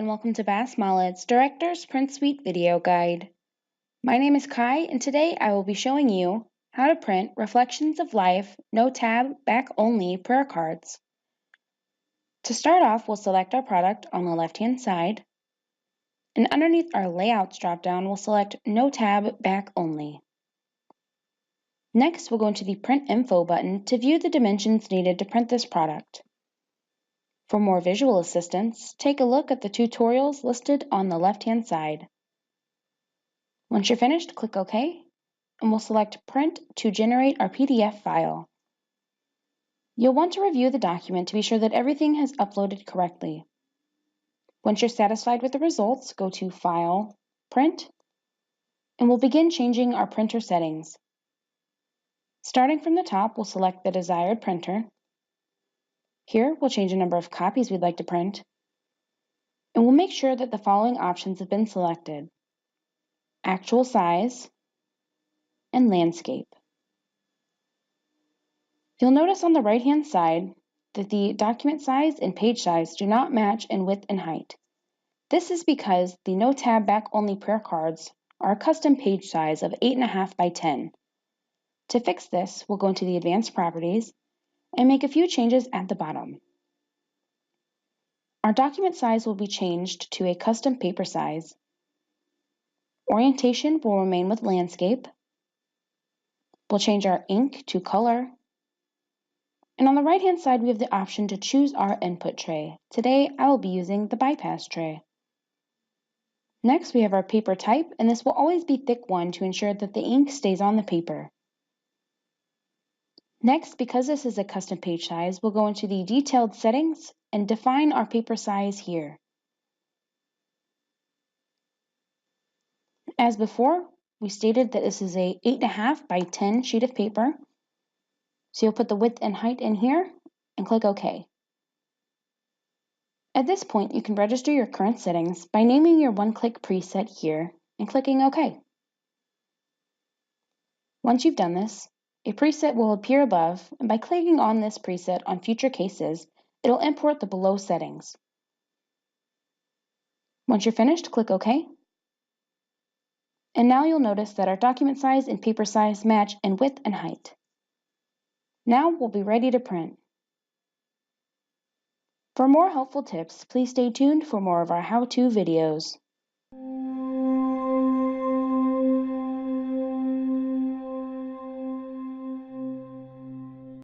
and welcome to Bass-Mollett's Director's Print Suite video guide. My name is Kai, and today I will be showing you how to print Reflections of Life, No Tab, Back Only prayer cards. To start off, we'll select our product on the left-hand side, and underneath our Layouts dropdown, we'll select No Tab, Back Only. Next, we'll go into the Print Info button to view the dimensions needed to print this product. For more visual assistance, take a look at the tutorials listed on the left-hand side. Once you're finished, click OK, and we'll select Print to generate our PDF file. You'll want to review the document to be sure that everything has uploaded correctly. Once you're satisfied with the results, go to File, Print, and we'll begin changing our printer settings. Starting from the top, we'll select the desired printer. Here, we'll change the number of copies we'd like to print, and we'll make sure that the following options have been selected: actual size and landscape. You'll notice on the right-hand side that the document size and page size do not match in width and height. This is because the No Tab Back Only prayer cards are a custom page size of 8.5 by 10. To fix this, we'll go into the Advanced Properties and make a few changes at the bottom. Our document size will be changed to a custom paper size. Orientation will remain with landscape. We'll change our ink to color. And on the right-hand side, we have the option to choose our input tray. Today, I will be using the bypass tray. Next, we have our paper type, and this will always be thick 1 to ensure that the ink stays on the paper. Next, because this is a custom page size, we'll go into the detailed settings and define our paper size here. As before, we stated that this is a 8.5 by 10 sheet of paper. So you'll put the width and height in here and click OK. At this point, you can register your current settings by naming your one-click preset here and clicking OK. Once you've done this, a preset will appear above, and by clicking on this preset on future cases, it'll import the below settings. Once you're finished, click OK. And now you'll notice that our document size and paper size match in width and height. Now we'll be ready to print. For more helpful tips, please stay tuned for more of our how-to videos.